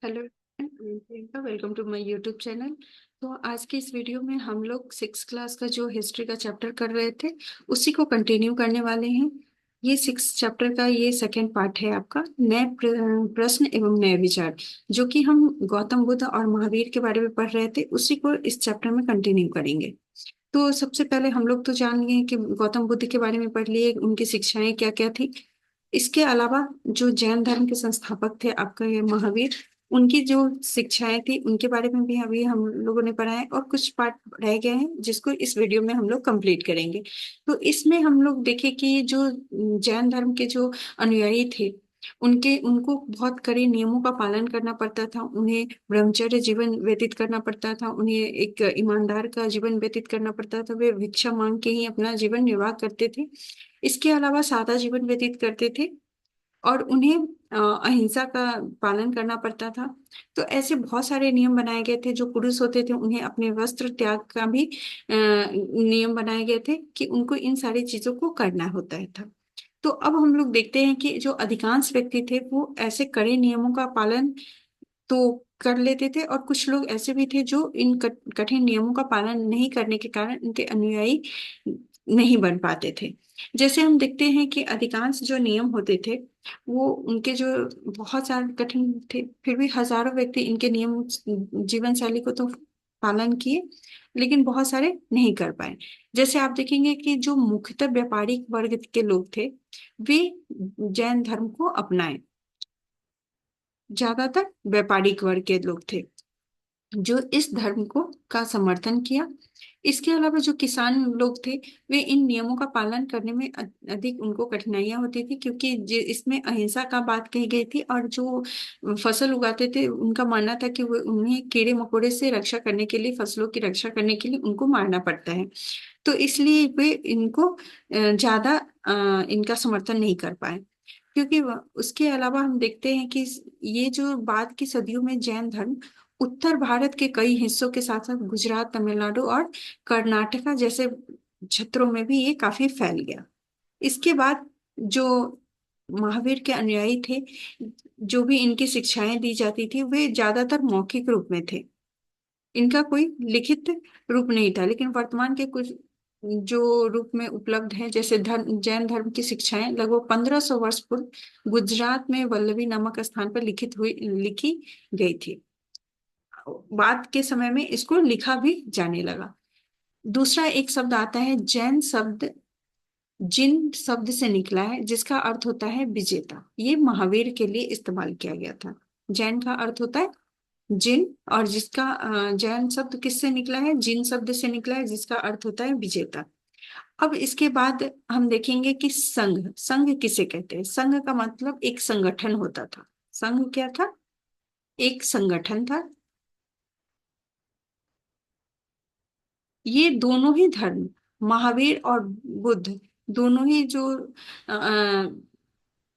Hello, Priyanka, welcome to my YouTube channel. तो आज की इस वीडियो में हम लोग सिक्स क्लास का जो हिस्ट्री का चैप्टर कर रहे थे उसी को कंटिन्यू करने वाले हैं। ये सिक्स चैप्टर का ये सेकेंड पार्ट है आपका नए प्रश्न एवं नए विचार, जो कि हम गौतम बुद्ध और महावीर के बारे में पढ़ रहे थे, उसी को इस चैप्टर में कंटिन्यू करेंगे। तो सबसे पहले हम लोग तो जान लिए कि गौतम बुद्ध के बारे में पढ़ लिए, उनकी शिक्षाएं क्या क्या थी। इसके अलावा जो जैन धर्म के संस्थापक थे आपका ये महावीर, उनकी जो शिक्षाएं थी उनके बारे में भी अभी हम लोगों ने पढ़ा है, और कुछ पार्ट रह गए हैं जिसको इस वीडियो में हम लोग कंप्लीट करेंगे। तो इसमें हम लोग देखें कि जो जैन धर्म के जो अनुयायी थे, उनके उनको बहुत कड़े नियमों का पालन करना पड़ता था। उन्हें ब्रह्मचर्य जीवन व्यतीत करना पड़ता था, उन्हें एक ईमानदार का जीवन व्यतीत करना पड़ता था। वे भिक्षा मांग के ही अपना जीवन निर्वाह करते थे। इसके अलावा सादा जीवन व्यतीत करते थे, और उन्हें अहिंसा का पालन करना पड़ता था। तो ऐसे बहुत सारे नियम बनाए गए थे। जो पुरुष होते थे उन्हें अपने वस्त्र त्याग का भी नियम बनाए गए थे कि उनको इन सारी चीजों को करना होता है था। तो अब हम लोग देखते हैं कि जो अधिकांश व्यक्ति थे वो ऐसे कड़े नियमों का पालन तो कर लेते थे, और कुछ लोग ऐसे भी थे जो इन कठिन नियमों का पालन नहीं करने के कारण उनके अनुयायी नहीं बन पाते थे। जैसे हम देखते हैं कि अधिकांश जो नियम होते थे वो उनके जो बहुत सारे कठिन थे, फिर भी हजारों व्यक्ति इनके नियम जीवन शैली को तो पालन किए, लेकिन बहुत सारे नहीं कर पाए। जैसे आप देखेंगे कि जो मुख्यतः व्यापारिक वर्ग के लोग थे, वे जैन धर्म को अपनाए। ज्यादातर व्यापारिक वर्ग के लोग थे जो इस धर्म को का समर्थन किया। इसके अलावा जो किसान लोग थे, वे इन नियमों का पालन करने में अधिक उनको कठिनाइयां होती थी, क्योंकि इसमें अहिंसा का बात कही गई थी। और जो फसल उगाते थे उनका मानना था कि वो उन्हें कीड़े मकोड़े से रक्षा करने के लिए, फसलों की रक्षा करने के लिए उनको मारना पड़ता है। तो इसलिए वे इनको ज्यादा इनका समर्थन नहीं कर पाए। क्योंकि उसके अलावा हम देखते हैं कि ये जो बाद की सदियों में जैन धर्म उत्तर भारत के कई हिस्सों के साथ साथ गुजरात, तमिलनाडु और कर्नाटका जैसे क्षेत्रों में भी ये काफी फैल गया। इसके बाद जो महावीर के अनुयायी थे, जो भी इनकी शिक्षाएं दी जाती थी वे ज्यादातर मौखिक रूप में थे। इनका कोई लिखित रूप नहीं था। लेकिन वर्तमान के कुछ जो रूप में उपलब्ध है, जैसे धर्म जैन धर्म की शिक्षाएं लगभग 1500 वर्ष पूर्व गुजरात में वल्लभी नामक स्थान पर लिखी गई थी। बाद के समय में इसको लिखा भी जाने लगा। दूसरा एक शब्द आता है जैन शब्द, जिन शब्द से निकला है, जिसका अर्थ होता है विजेता। ये महावीर के लिए इस्तेमाल किया गया था। जैन का अर्थ होता है जिन, और जिसका जैन शब्द किससे निकला है? जिन शब्द से निकला है, जिसका अर्थ होता है विजेता। अब इसके बाद हम देखेंगे कि संघ, संघ किसे कहते हैं? संघ का मतलब एक संगठन होता था। संघ क्या था? एक संगठन था। ये दोनों ही धर्म, महावीर और बुद्ध, दोनों ही जो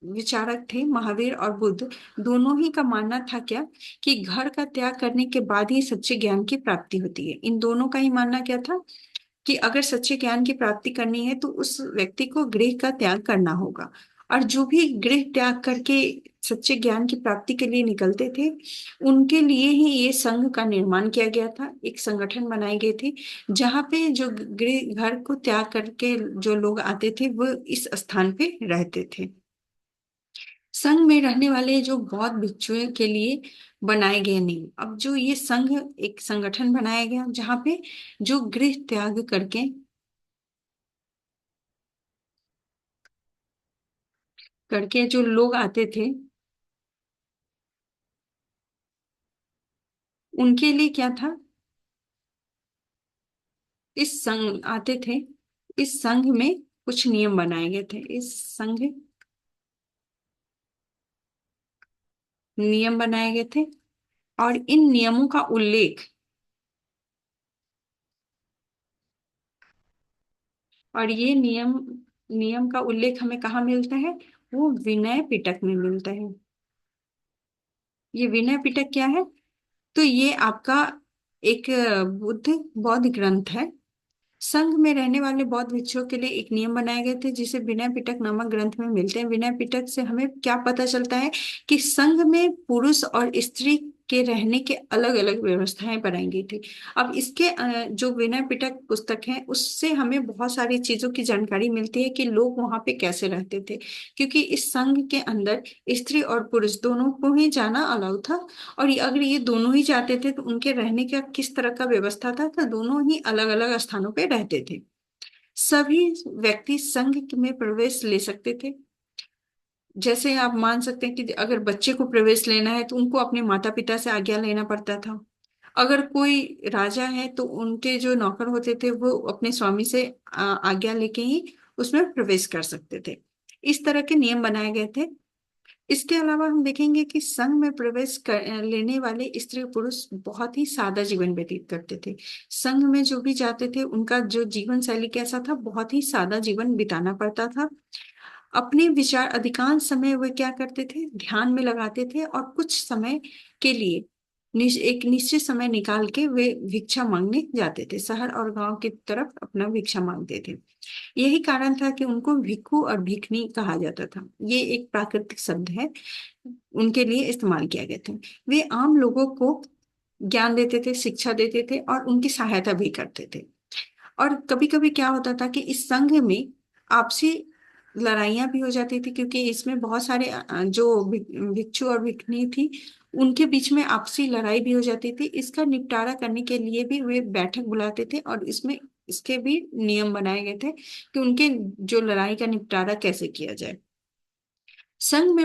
विचारक थे, महावीर और बुद्ध, दोनों ही का मानना था क्या, कि घर का त्याग करने के बाद ही सच्चे ज्ञान की प्राप्ति होती है। इन दोनों का ही मानना क्या था कि अगर सच्चे ज्ञान की प्राप्ति करनी है तो उस व्यक्ति को गृह का त्याग करना होगा। और जो भी गृह त्याग करके सच्चे ज्ञान की प्राप्ति के लिए निकलते थे, उनके लिए ही ये संघ का निर्माण किया गया था। एक संगठन बनाई गई थी जहाँ पे जो गृह घर को त्याग करके जो लोग आते थे वो इस स्थान पे रहते थे। संघ में रहने वाले जो बौद्ध भिक्षुओं के लिए बनाए गए नियम। अब जो ये संघ, एक संगठन बनाया गया जहाँ पे जो गृह त्याग करके जो लोग आते थे, उनके लिए क्या था, इस संघ आते थे, इस संघ में कुछ नियम बनाए गए थे। इस संघ नियम बनाए गए थे, और इन नियमों का उल्लेख, और ये नियम नियम का उल्लेख हमें कहाँ मिलता है? वो विनय पिटक में मिलता है। ये विनय पिटक क्या है? तो ये आपका एक बुद्ध बौद्ध ग्रंथ है, संघ में रहने वाले बौद्ध भिक्षुओं के लिए एक नियम बनाए गए थे जिसे विनय पिटक नामक ग्रंथ में मिलते हैं। विनय पिटक से हमें क्या पता चलता है कि संघ में पुरुष और स्त्री के रहने के अलग अलग व्यवस्थाएं बनाई गई थी। अब इसके जो विनय पिटक पुस्तक है उससे हमें बहुत सारी चीजों की जानकारी मिलती है कि लोग वहां पे कैसे रहते थे, क्योंकि इस संघ के अंदर स्त्री और पुरुष दोनों को ही जाना अलाउ था। और अगर ये दोनों ही जाते थे तो उनके रहने का किस तरह का व्यवस्था था, तो दोनों ही अलग अलग स्थानों पे रहते थे। सभी व्यक्ति संघ में प्रवेश ले सकते थे। जैसे आप मान सकते हैं कि अगर बच्चे को प्रवेश लेना है तो उनको अपने माता पिता से आज्ञा लेना पड़ता था। अगर कोई राजा है तो उनके जो नौकर होते थे वो अपने स्वामी से आज्ञा लेके ही उसमें प्रवेश कर सकते थे। इस तरह के नियम बनाए गए थे। इसके अलावा हम देखेंगे कि संघ में लेने वाले स्त्री पुरुष बहुत ही सादा जीवन व्यतीत करते थे। संघ में जो भी जाते थे उनका जो जीवन शैली कैसा था, बहुत ही सादा जीवन बिताना पड़ता था। अपने विचार अधिकांश समय वे क्या करते थे, ध्यान में लगाते थे और कुछ समय के लिए एक निश्चित समय निकाल के वे भिक्षा मांगने जाते थे, शहर और गांव की तरफ अपना भिक्षा मांगते थे। यही कारण था कि उनको भिक्खु और भिखनी कहा जाता था। ये एक प्राकृतिक शब्द है, उनके लिए इस्तेमाल किया गया था। वे आम लोगों को ज्ञान देते थे, शिक्षा देते थे और उनकी सहायता भी करते थे। और कभी कभी क्या होता था कि इस संघ में आपसी लड़ाइयाँ भी हो जाती थी, क्योंकि इसमें बहुत सारे जो भिक्षु और भिक्षुणी थी उनके बीच में आपसी लड़ाई भी हो जाती थी। इसका निपटारा करने के लिए भी वे बैठक बुलाते थे और इसमें इसके भी नियम बनाए गए थे कि उनके जो लड़ाई का निपटारा कैसे किया जाए। संघ में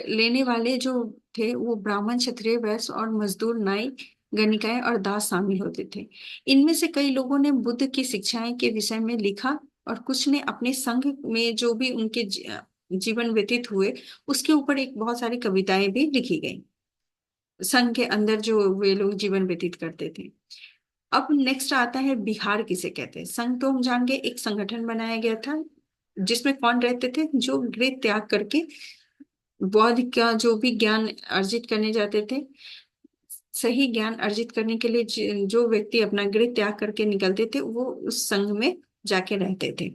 लेने वाले जो थे वो ब्राह्मण, क्षत्रिय, वैश्य और मजदूर, नाई, गणिकाएं और दास शामिल होते थे। इनमें से कई लोगों ने बुद्ध की शिक्षाएं के विषय में लिखा और कुछ ने अपने संघ में जो भी उनके जीवन व्यतीत हुए उसके ऊपर एक बहुत सारी कविताएं भी लिखी गई, संघ के अंदर जो वे लोग जीवन व्यतीत करते थे। अब नेक्स्ट आता है बिहार किसे कहते हैं। संघ तो हम जान गए, एक संगठन बनाया गया था जिसमें कौन रहते थे, जो गृह त्याग करके बौद्ध का जो भी ज्ञान अर्जित करने जाते थे, सही ज्ञान अर्जित करने के लिए जो व्यक्ति अपना गृह त्याग करके निकलते थे वो उस संघ में जाके रहते थे।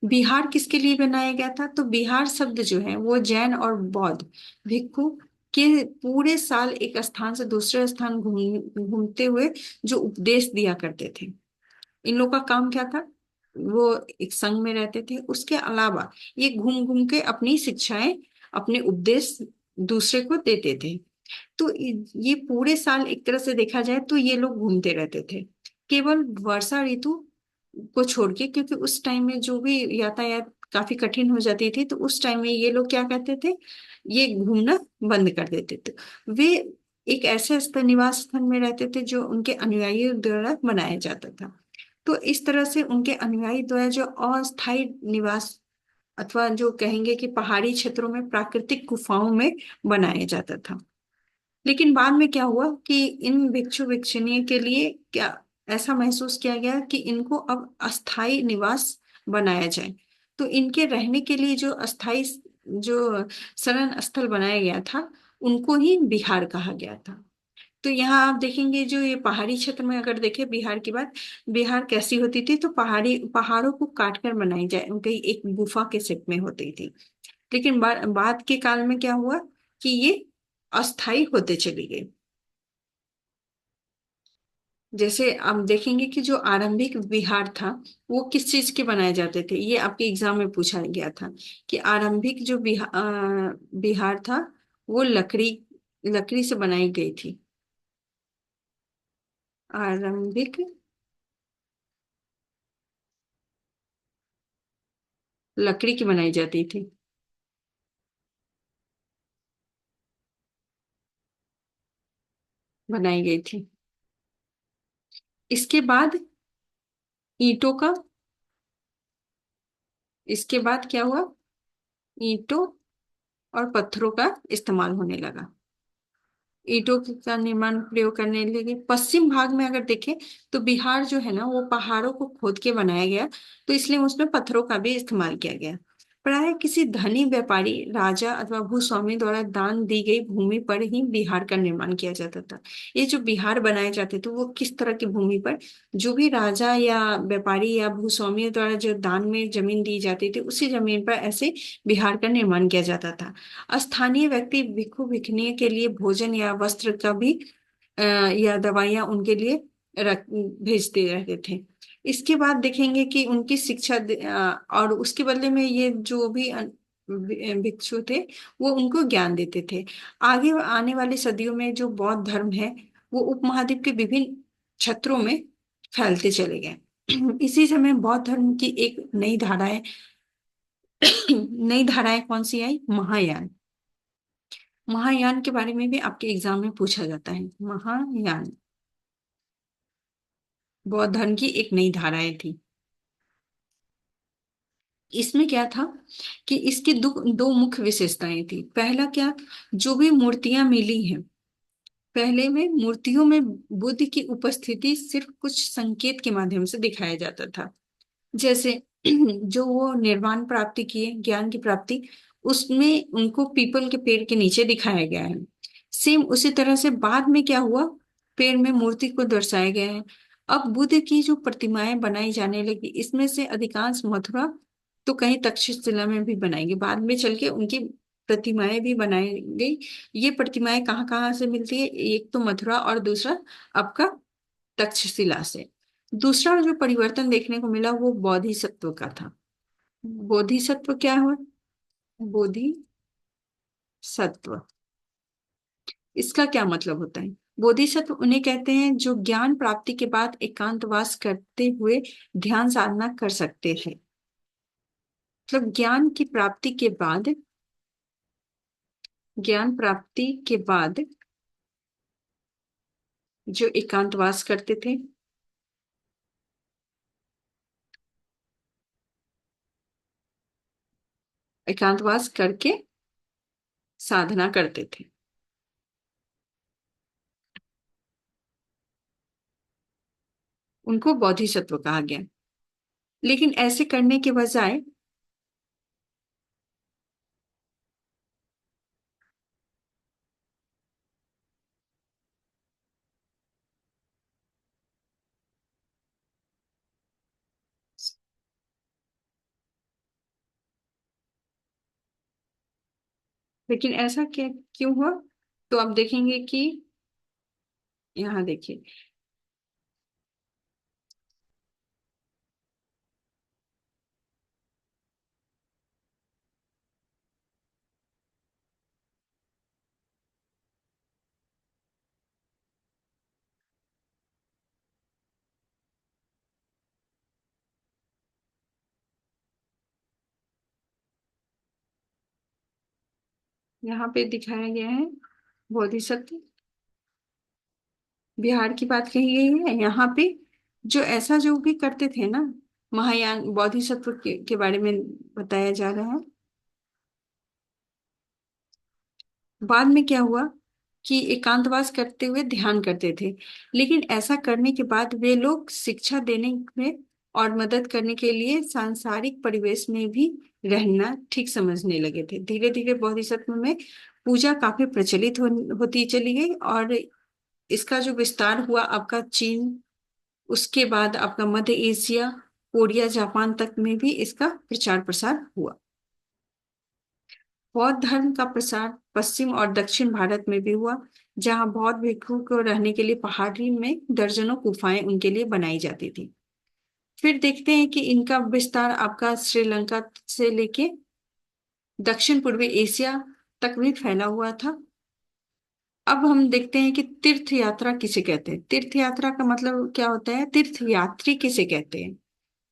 बिहार किसके लिए बनाया गया था, तो बिहार शब्द जो है वो जैन और बौद्ध भिक्खु के पूरे साल एक स्थान से दूसरे स्थान घूमते हुए जो उपदेश दिया करते थे। इन लोग का काम क्या था, वो एक संघ में रहते थे, उसके अलावा ये घूम घूम के अपनी शिक्षाएं, अपने उपदेश दूसरे को देते थे। तो ये पूरे साल एक तरह से देखा जाए तो ये लोग घूमते रहते थे, केवल वर्षा ऋतु को छोड़ के, क्योंकि उस टाइम में जो भी यातायात काफी कठिन हो जाती थी तो उस टाइम में ये लोग क्या करते थे, ये घूमना बंद कर देते थे। वे एक ऐसे निवास स्थान में रहते थे जो उनके अनुयायियों द्वारा बनाया जाता था। तो इस तरह से उनके अनुयायी द्वारा जो अस्थायी निवास अथवा जो कहेंगे कि पहाड़ी क्षेत्रों में प्राकृतिक गुफाओं में बनाया जाता था। लेकिन बाद में क्या हुआ कि इन भिक्षु भिक्षुणियों के लिए क्या ऐसा महसूस किया गया कि इनको अब अस्थाई निवास बनाया जाए। तो इनके रहने के लिए जो अस्थाई जो शरण स्थल बनाया गया था उनको ही बिहार कहा गया था। तो यहाँ आप देखेंगे जो ये पहाड़ी क्षेत्र में अगर देखें बिहार की बात, बिहार कैसी होती थी, तो पहाड़ों को काट कर बनाई जाए उनकी एक गुफा के शेप में होती थी। लेकिन बाद के काल में क्या हुआ कि ये अस्थाई होते चली गई। जैसे आप देखेंगे कि जो आरंभिक विहार था वो किस चीज के बनाए जाते थे, ये आपके एग्जाम में पूछा गया था कि आरंभिक जो विहार था वो लकड़ी लकड़ी से बनाई गई थी। आरंभिक लकड़ी की बनाई जाती थी, बनाई गई थी। इसके बाद ईंटों का, इसके बाद क्या हुआ, ईंटों और पत्थरों का इस्तेमाल होने लगा। का निर्माण प्रयोग करने लगे। पश्चिम भाग में अगर देखें तो बिहार जो है ना वो पहाड़ों को खोद के बनाया गया, तो इसलिए उसमें पत्थरों का भी इस्तेमाल किया गया। प्राय किसी धनी व्यापारी, राजा अथवा भूस्वामी द्वारा दान दी गई भूमि पर ही बिहार का निर्माण किया जाता था। ये जो बिहार बनाए जाते थे वो किस तरह की भूमि पर, जो भी राजा या व्यापारी या भूस्वामी द्वारा जो दान में जमीन दी जाती थी उसी जमीन पर ऐसे बिहार का निर्माण किया जाता था। स्थानीय व्यक्ति भिक्षु भिखनी के लिए भोजन या वस्त्र का भी या दवाइयाँ उनके लिए रख भेजते रहते थे। इसके बाद देखेंगे कि उनकी शिक्षा और उसके बदले में ये जो भी भिक्षु थे वो उनको ज्ञान देते थे। आगे आने वाली सदियों में जो बौद्ध धर्म है वो उपमहाद्वीप के विभिन्न क्षेत्रों में फैलते चले गए। इसी समय बौद्ध धर्म की एक नई धाराएं नई धाराएं कौन सी आई? महायान। महायान के बारे में भी आपके एग्जाम में पूछा जाता है। महायान बौद्ध धर्म की एक नई धाराएं थी। इसमें क्या था कि इसकी दो मुख्य विशेषताएं थी। पहला क्या, जो भी मूर्तियां मिली हैं, पहले में मूर्तियों में बुद्ध की उपस्थिति सिर्फ कुछ संकेत के माध्यम से दिखाया जाता था। जैसे जो वो निर्वाण प्राप्ति किए, ज्ञान की प्राप्ति, उसमें उनको पीपल के पेड़ के नीचे दिखाया गया है। सेम उसी तरह से बाद में क्या हुआ, पेड़ में मूर्ति को दर्शाया गया है। अब बुद्ध की जो प्रतिमाएं बनाई जाने लगी, इसमें से अधिकांश मथुरा तो कहीं तक्षशिला में भी बनाएंगे, बाद में चल के उनकी प्रतिमाएं भी बनाई गई। ये प्रतिमाएं कहाँ कहाँ से मिलती है? एक तो मथुरा और दूसरा आपका तक्षशिला से। दूसरा जो परिवर्तन देखने को मिला वो बोधिसत्व का था। बोधिसत्व क्या हुआ? बोधिसत्व, इसका क्या मतलब होता है? बोधिसत्व उन्हें कहते हैं जो ज्ञान प्राप्ति के बाद एकांतवास करते हुए ध्यान साधना कर सकते हैं। मतलब ज्ञान प्राप्ति के बाद जो एकांतवास करते थे, एकांतवास करके साधना करते थे, उनको बोधिसत्व कहा गया। लेकिन ऐसे करने के बजाय, लेकिन ऐसा क्या क्यों हुआ? तो आप देखेंगे कि यहाँ देखिए, यहाँ पे दिखाया गया है बोधिसत्व, बिहार की बात कही गई है यहाँ पे। जो ऐसा जो भी करते थे ना, महायान बोधिसत्व के बारे में बताया जा रहा है। बाद में क्या हुआ कि एकांतवास करते हुए ध्यान करते थे, लेकिन ऐसा करने के बाद वे लोग शिक्षा देने में और मदद करने के लिए सांसारिक परिवेश में भी रहना ठीक समझने लगे थे। धीरे धीरे बोधिसत्व में पूजा काफी प्रचलित होती चली गई, और इसका जो विस्तार हुआ आपका चीन, उसके बाद आपका मध्य एशिया, कोरिया, जापान तक में भी इसका प्रचार प्रसार हुआ। बौद्ध धर्म का प्रसार पश्चिम और दक्षिण भारत में भी हुआ, जहां बौद्ध भिक्षु को रहने के लिए पहाड़ी में दर्जनों गुफाएं उनके लिए बनाई जाती थी। फिर देखते हैं कि इनका विस्तार आपका श्रीलंका से लेके दक्षिण पूर्वी एशिया तक भी फैला हुआ था। अब हम देखते हैं कि तीर्थ यात्रा किसे कहते हैं। तीर्थ यात्रा का मतलब क्या होता है? तीर्थ यात्री किसे कहते हैं?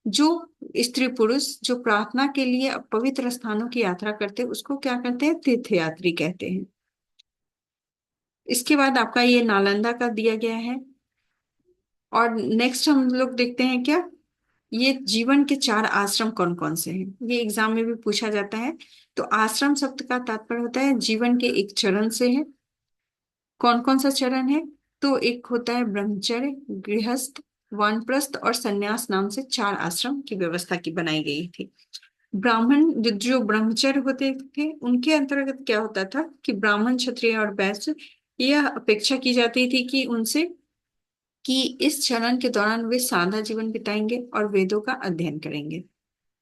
जो स्त्री पुरुष जो प्रार्थना के लिए पवित्र स्थानों की यात्रा करते हैं उसको क्या कहते हैं? तीर्थ यात्री कहते हैं। इसके बाद आपका ये नालंदा का दिया गया है। और नेक्स्ट हम लोग देखते हैं क्या, ये जीवन के चार आश्रम कौन कौन से हैं, ये एग्जाम में भी पूछा जाता है। तो आश्रम शब्द का तात्पर्य होता है जीवन के एक चरण से है। कौन कौन सा चरण है? तो एक होता है ब्रह्मचर्य, गृहस्थ, वानप्रस्थ और संन्यास नाम से चार आश्रम की व्यवस्था की बनाई गई थी। ब्राह्मण जो ब्रह्मचर्य होते थे उनके अंतर्गत क्या होता था कि ब्राह्मण क्षत्रिय और वैश्य यह अपेक्षा की जाती थी कि उनसे कि इस चरण के दौरान वे सादा जीवन बिताएंगे और वेदों का अध्ययन करेंगे।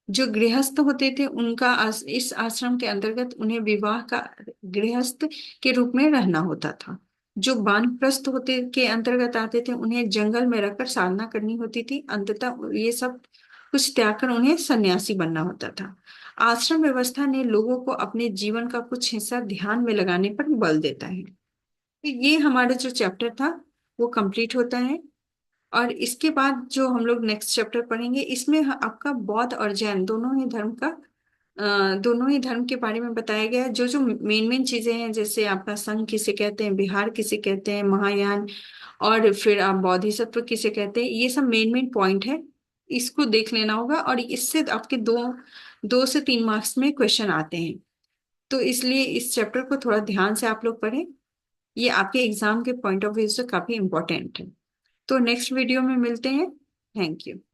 जो गृहस्थ होते थे उनका इस आश्रम के अंतर्गत उन्हें विवाह का गृहस्थ के रूप में रहना होता था। जो वानप्रस्थ होते के अंतर्गत आते थे उन्हें जंगल में रहकर साधना करनी होती थी। अंततः ये सब कुछ त्याग कर उन्हें सन्यासी बनना होता था। आश्रम व्यवस्था ने लोगों को अपने जीवन का कुछ हिस्सा ध्यान में लगाने पर बल देता है। तो ये हमारा जो चैप्टर था वो कंप्लीट होता है। और इसके बाद जो हम लोग नेक्स्ट चैप्टर पढ़ेंगे इसमें आपका बौद्ध और जैन दोनों ही धर्म के बारे में बताया गया है। जो जो मेन मेन चीजें हैं जैसे आपका संघ किसे कहते हैं, विहार किसे कहते हैं, महायान, और फिर आप बोधिसत्व किसे कहते हैं, ये सब मेन मेन पॉइंट है। इसको देख लेना होगा और इससे आपके 2 से 3 मार्क्स में क्वेश्चन आते हैं। तो इसलिए इस चैप्टर को थोड़ा ध्यान से आप लोग पढ़ें। ये आपके एग्जाम के पॉइंट ऑफ व्यू से काफी इंपॉर्टेंट है। तो नेक्स्ट वीडियो में मिलते हैं। Thank you.